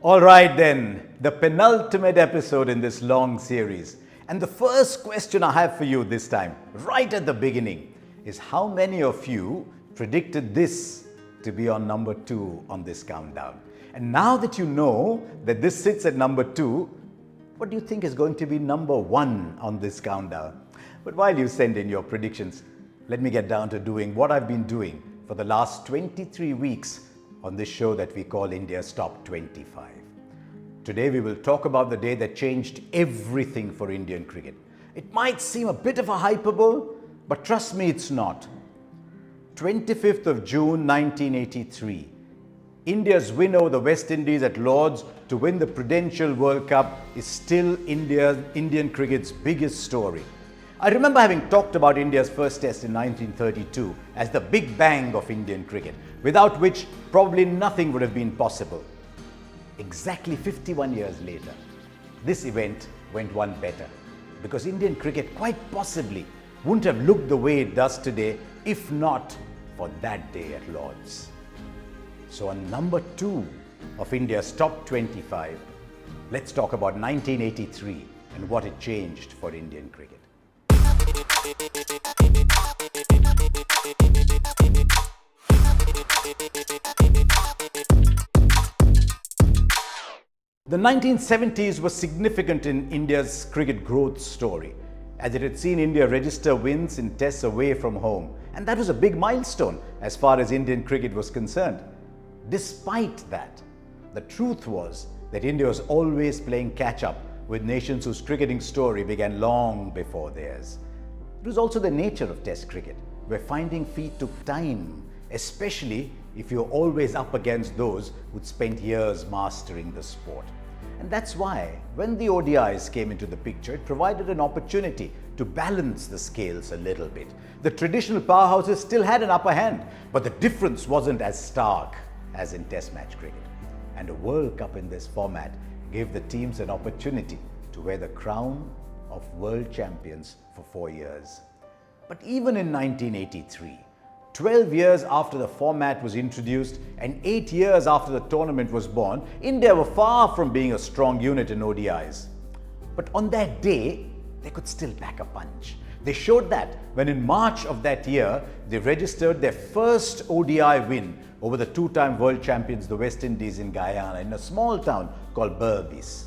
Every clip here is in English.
All right, then, the penultimate episode in this long series. And the first question I have for you this time, right at the beginning, is how many of you predicted this to be on number 2 on this countdown? And now that you know that this sits at number 2, what do you think is going to be number 1 on this countdown? But while you send in your predictions, let me get down to doing what I've been doing for the last 23 weeks on this show that we call India's Top 25. Today we will talk about the day that changed everything for Indian cricket. It might seem a bit of a hyperbole, but trust me, it's not. 25th of June 1983. India's win over the West Indies at Lord's to win the Prudential World Cup is still Indian cricket's biggest story. I remember having talked about India's first test in 1932 as the big bang of Indian cricket, without which probably nothing would have been possible. Exactly 51 years later, this event went one better, because Indian cricket quite possibly wouldn't have looked the way it does today if not for that day at Lord's. So on number 2 of India's Top 25, let's talk about 1983 and what it changed for Indian cricket. The 1970s was significant in India's cricket growth story, as it had seen India register wins in tests away from home, and that was a big milestone as far as Indian cricket was concerned. Despite that, the truth was that India was always playing catch-up with nations whose cricketing story began long before theirs. It was also the nature of Test cricket, where finding feet took time, especially if you're always up against those who'd spent years mastering the sport. And that's why, when the ODIs came into the picture, it provided an opportunity to balance the scales a little bit. The traditional powerhouses still had an upper hand, but the difference wasn't as stark as in Test match cricket. And a World Cup in this format gave the teams an opportunity to wear the crown of world champions for 4 years. But even in 1983, 12 years after the format was introduced and 8 years after the tournament was born, India were far from being a strong unit in ODIs. But on that day, they could still pack a punch. They showed that when in March of that year, they registered their first ODI win over the 2-time world champions, the West Indies, in Guyana, in a small town called Berbice.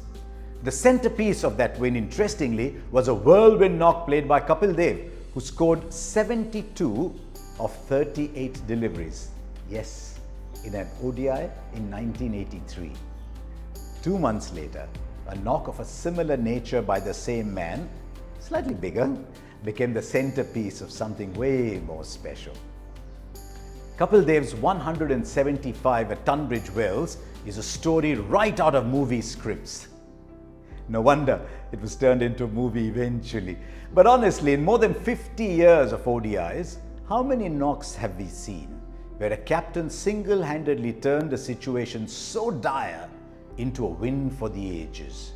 The centerpiece of that win, interestingly, was a whirlwind knock played by Kapil Dev, who scored 72 of 38 deliveries. Yes, in an ODI in 1983. 2 months later, a knock of a similar nature by the same man, slightly bigger, became the centerpiece of something way more special. Kapil Dev's 175 at Tunbridge Wells is a story right out of movie scripts. No wonder it was turned into a movie eventually. But honestly, in more than 50 years of ODIs, how many knocks have we seen where a captain single-handedly turned a situation so dire into a win for the ages?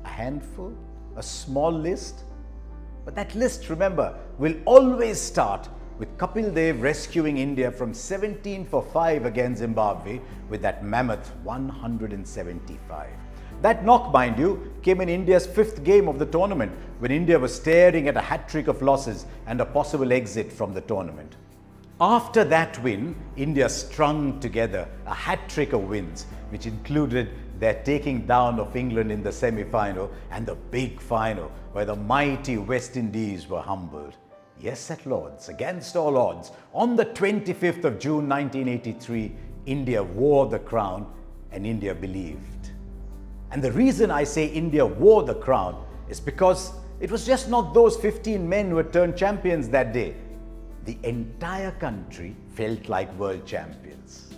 A handful? A small list? But that list, remember, will always start with Kapil Dev rescuing India from 17 for 5 against Zimbabwe with that mammoth 175. That knock, mind you, came in India's 5th game of the tournament, when India was staring at a hat-trick of losses and a possible exit from the tournament. After that win, India strung together a hat-trick of wins, which included their taking down of England in the semi-final and the big final, where the mighty West Indies were humbled. Yes, at Lord's, against all odds, on the 25th of June 1983, India wore the crown and India believed. And the reason I say India wore the crown is because it was just not those 15 men who had turned champions that day. The entire country felt like world champions.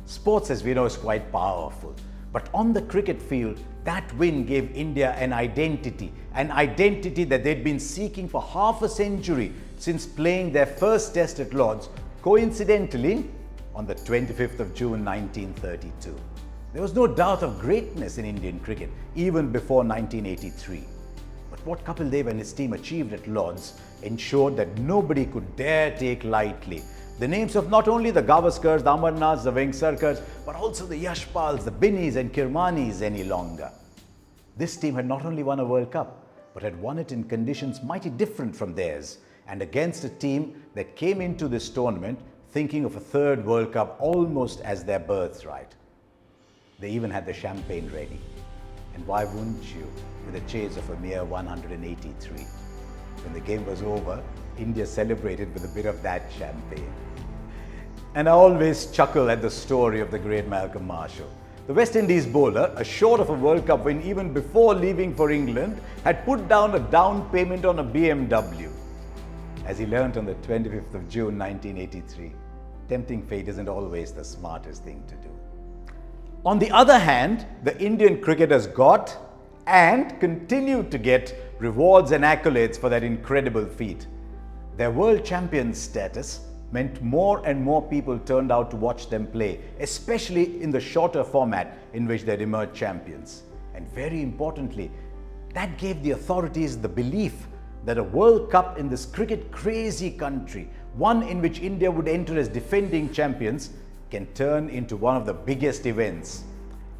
Sports, as we know, is quite powerful. But on the cricket field, that win gave India an identity that they'd been seeking for half a century since playing their first test at Lord's, coincidentally, on the 25th of June 1932. There was no doubt of greatness in Indian cricket even before 1983. But what Kapil Dev and his team achieved at Lord's ensured that nobody could dare take lightly The names of not only the Gavaskars, the Amarnaths, the Vengsarkars, but also the Yashpals, the Binnies and Kirmanis any longer. This team had not only won a World Cup, but had won it in conditions mighty different from theirs, and against a team that came into this tournament thinking of a third World Cup almost as their birthright. They even had the champagne ready. And why wouldn't you, with a chase of a mere 183? When the game was over, India celebrated with a bit of that champagne. And I always chuckle at the story of the great Malcolm Marshall. The West Indies bowler, assured of a World Cup win even before leaving for England, had put down a down payment on a BMW. As he learnt on the 25th of June 1983, tempting fate isn't always the smartest thing to do. On the other hand, the Indian cricketers got and continued to get rewards and accolades for that incredible feat. Their world champion status meant more and more people turned out to watch them play, especially in the shorter format in which they'd emerged champions. And very importantly, that gave the authorities the belief that a World Cup in this cricket-crazy country, one in which India would enter as defending champions, can turn into one of the biggest events.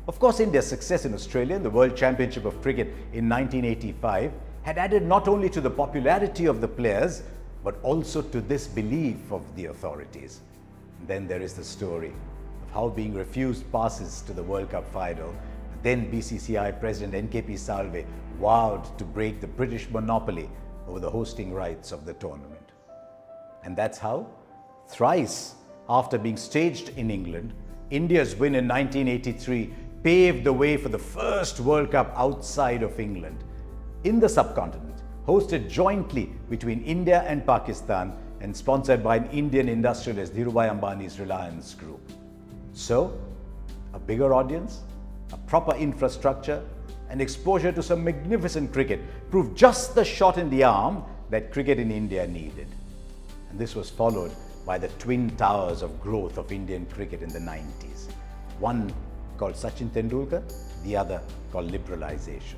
Of course, India's success in Australia in the World Championship of Cricket in 1985 had added not only to the popularity of the players, but also to this belief of the authorities. And then there is the story of how being refused passes to the World Cup final, then BCCI President NKP Salve vowed to break the British monopoly over the hosting rights of the tournament. And that's how, thrice after being staged in England, India's win in 1983 paved the way for the first World Cup outside of England, in the subcontinent, hosted jointly between India and Pakistan and sponsored by an Indian industrialist, Dhirubhai Ambani's Reliance Group. So, a bigger audience, a proper infrastructure, and exposure to some magnificent cricket proved just the shot in the arm that cricket in India needed. And this was followed by the twin towers of growth of Indian cricket in the 90s. One called Sachin Tendulkar, the other called liberalization.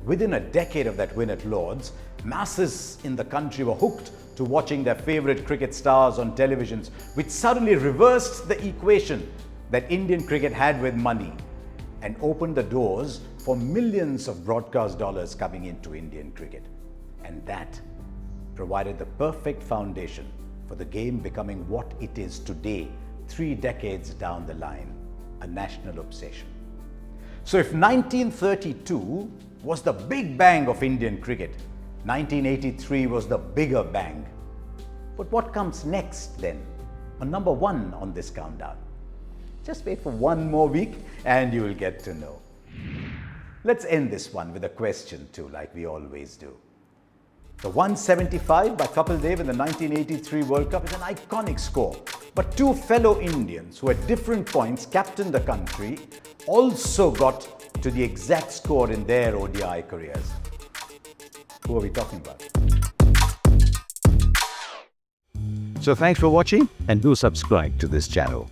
Within a decade of that win at Lord's, masses in the country were hooked to watching their favorite cricket stars on televisions, which suddenly reversed the equation that Indian cricket had with money and opened the doors for millions of broadcast dollars coming into Indian cricket. And that provided the perfect foundation for the game becoming what it is today, 3 decades down the line, a national obsession. So if 1932 was the big bang of Indian cricket, 1983 was the bigger bang. But what comes next then, on number 1 on this countdown? Just wait for 1 more week and you will get to know. Let's end this one with a question too, like we always do. The 175 by Kapil Dev in the 1983 World Cup is an iconic score. But 2 fellow Indians who at different points captained the country also got to the exact score in their ODI careers. Who are we talking about? So thanks for watching and do subscribe to this channel.